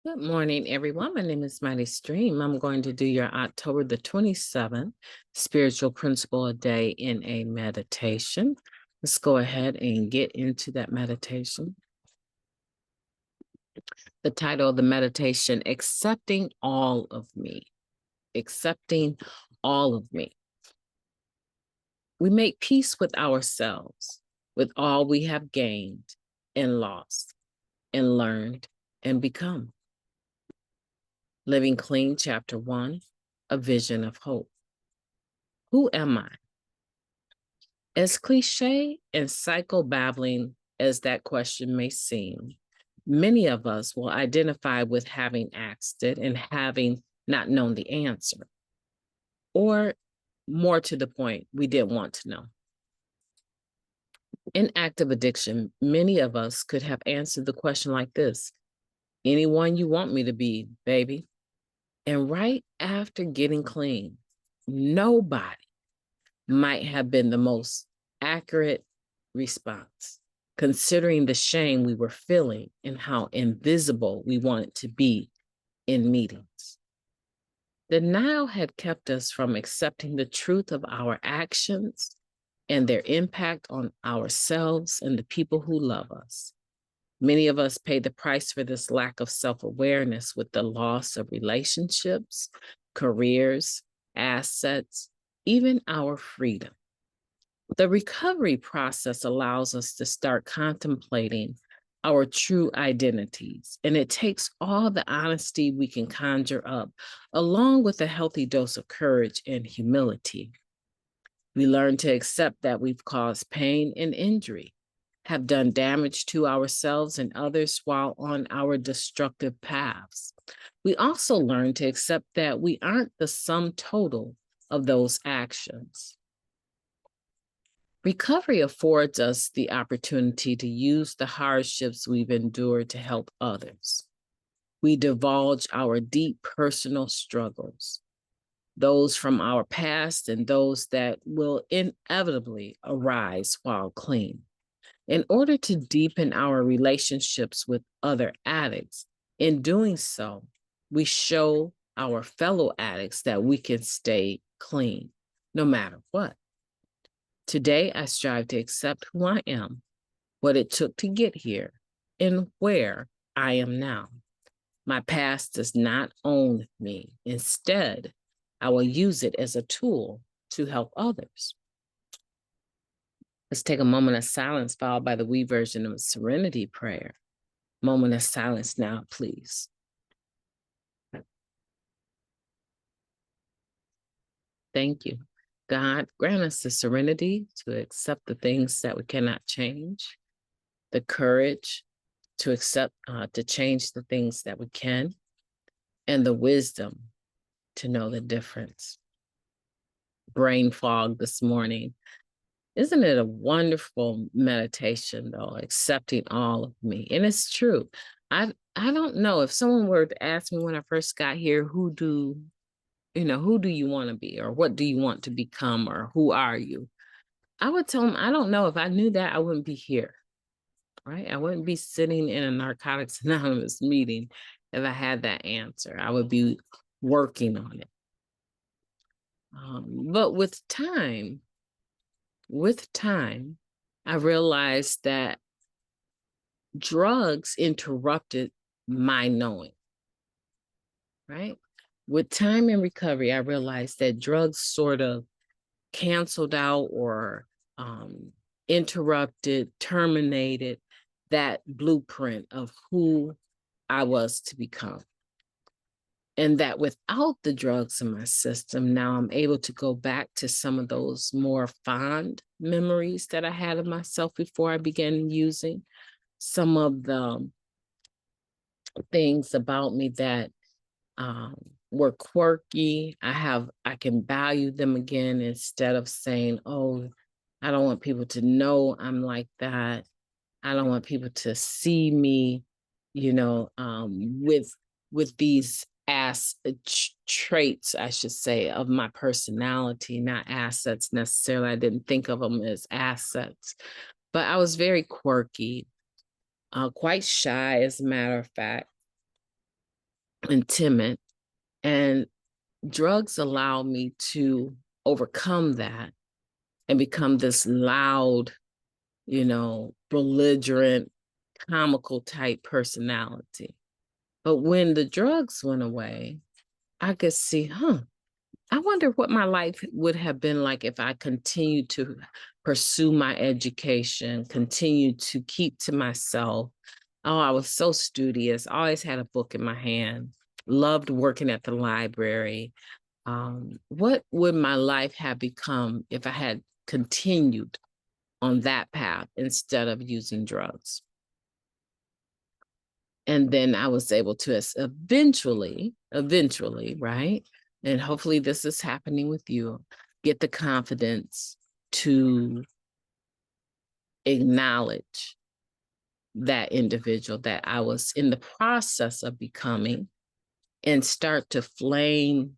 Good morning, everyone. My name is MightyStream. I'm going to do your October the 27th spiritual principle a day in a meditation. Let's go ahead and get into that meditation. The title of the meditation, Accepting All of Me. Accepting all of me. We make peace with ourselves, with all we have gained and lost and learned and become. Living Clean, Chapter 1, A Vision of Hope. Who am I? As cliche and psychobabbling as that question may seem, many of us will identify with having asked it and having not known the answer. Or more to the point, we didn't want to know. In active addiction, many of us could have answered the question like this: anyone you want me to be, baby. And right after getting clean, nobody might have been the most accurate response, considering the shame we were feeling and how invisible we wanted to be in meetings. Denial had kept us from accepting the truth of our actions and their impact on ourselves and the people who love us. Many of us pay the price for this lack of self-awareness with the loss of relationships, careers, assets, even our freedom. The recovery process allows us to start contemplating our true identities, and it takes all the honesty we can conjure up, along with a healthy dose of courage and humility. We learn to accept that we've caused pain and injury, have done damage to ourselves and others while on our destructive paths. We also learn to accept that we aren't the sum total of those actions. Recovery affords us the opportunity to use the hardships we've endured to help others. We divulge our deep personal struggles, those from our past and those that will inevitably arise while clean. In order to deepen our relationships with other addicts, in doing so, we show our fellow addicts that we can stay clean no matter what. Today, I strive to accept who I am, what it took to get here, and where I am now. My past does not own me. Instead, I will use it as a tool to help others. Let's take a moment of silence, followed by the we version of a serenity prayer. Moment of silence now, please. Thank you. God, grant us the serenity to accept the things that we cannot change, the courage to accept, to change the things that we can, and the wisdom to know the difference. Brain fog this morning. Isn't it a wonderful meditation, though, accepting all of me? And it's true. I don't know if someone were to ask me when I first got here, who do you want to be, or what do you want to become, or who are you? I would tell them, I don't know. If I knew that, I wouldn't be here, right? I wouldn't be sitting in a Narcotics Anonymous meeting if I had that answer. I would be working on it. But with time, I realized that drugs interrupted my knowing, right? With time and recovery, I realized that drugs sort of canceled out or interrupted, terminated that blueprint of who I was to become. And that without the drugs in my system, now I'm able to go back to some of those more fond memories that I had of myself before I began using. Some of the things about me that were quirky, I can value them again, instead of saying, oh, I don't want people to know I'm like that. I don't want people to see me, with these traits, I should say, of my personality, not assets necessarily. I didn't think of them as assets, but I was very quirky, quite shy, as a matter of fact. and timid. And drugs allow me to overcome that and become this loud, belligerent, comical type personality. But when the drugs went away, I could see, I wonder what my life would have been like if I continued to pursue my education, continued to keep to myself. Oh, I was so studious, always had a book in my hand, loved working at the library. What would my life have become if I had continued on that path instead of using drugs? And then I was able to eventually, right? And hopefully this is happening with you, get the confidence to acknowledge that individual that I was in the process of becoming and start to flame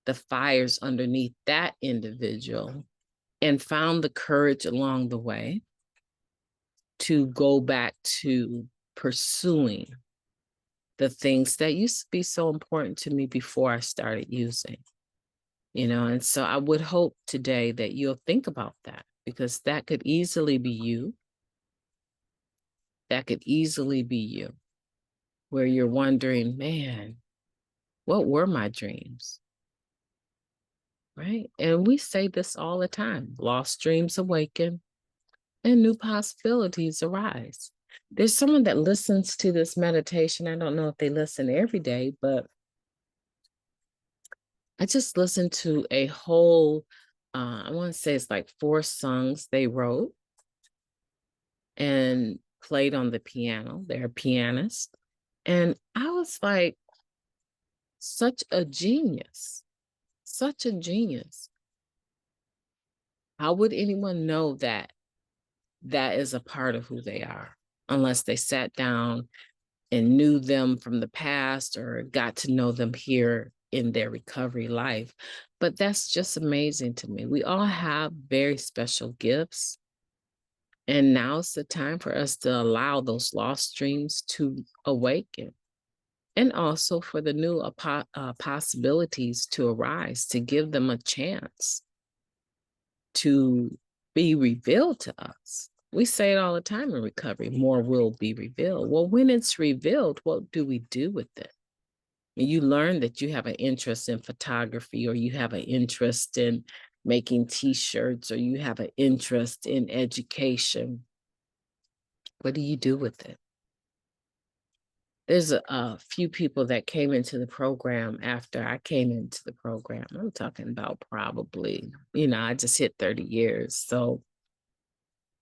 the fires underneath that individual, and found the courage along the way to go back to pursuing the things that used to be so important to me before I started using, and so I would hope today that you'll think about that, because that could easily be you. That could easily be you, where you're wondering, man, what were my dreams? Right? And we say this all the time: lost dreams awaken and new possibilities arise. There's someone that listens to this meditation. I don't know if they listen every day, but I just listened to a whole, I want to say it's like 4 songs they wrote and played on the piano. They're a pianist. And I was like, such a genius, such a genius. How would anyone know that that is a part of who they are unless they sat down and knew them from the past or got to know them here in their recovery life? But that's just amazing to me. We all have very special gifts. And now's the time for us to allow those lost dreams to awaken, and also for the new possibilities to arise, to give them a chance to be revealed to us. We say it all the time in recovery: more will be revealed. Well, when it's revealed, what do we do with it? And you learn that you have an interest in photography, or you have an interest in making t-shirts, or you have an interest in education. What do you do with it? There's a few people that came into the program after I came into the program. I'm talking about probably, I just hit 30 years. So,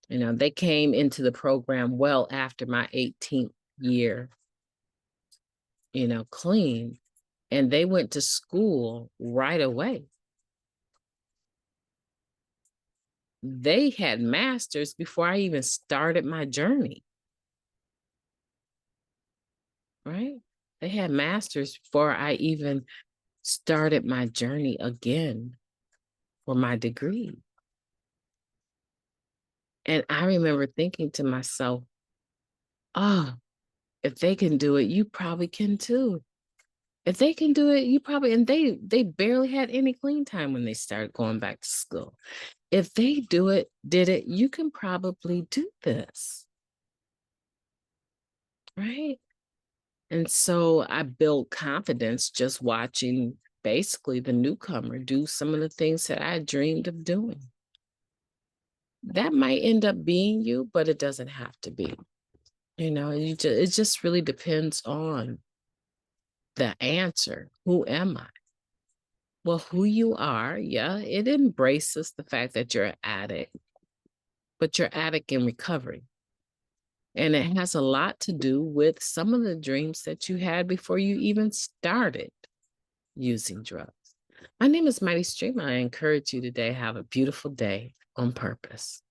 they came into the program well after my 18th year, clean, and they went to school right away. They had masters before I even started my journey, right? They had masters before I even started my journey again for my degree. And I remember thinking to myself, oh, if they can do it, you probably can too. If they can do it, you probably, and they barely had any clean time when they started going back to school. If they did it, you can probably do this. Right? And so I built confidence just watching basically the newcomer do some of the things that I dreamed of doing. That might end up being you, but it doesn't have to be. It just really depends on the answer. Who am I? Well, who you are, yeah, it embraces the fact that you're an addict, but you're addict in recovery. And it has a lot to do with some of the dreams that you had before you even started using drugs. My name is Mighty Stream. I encourage you today, have a beautiful day on purpose.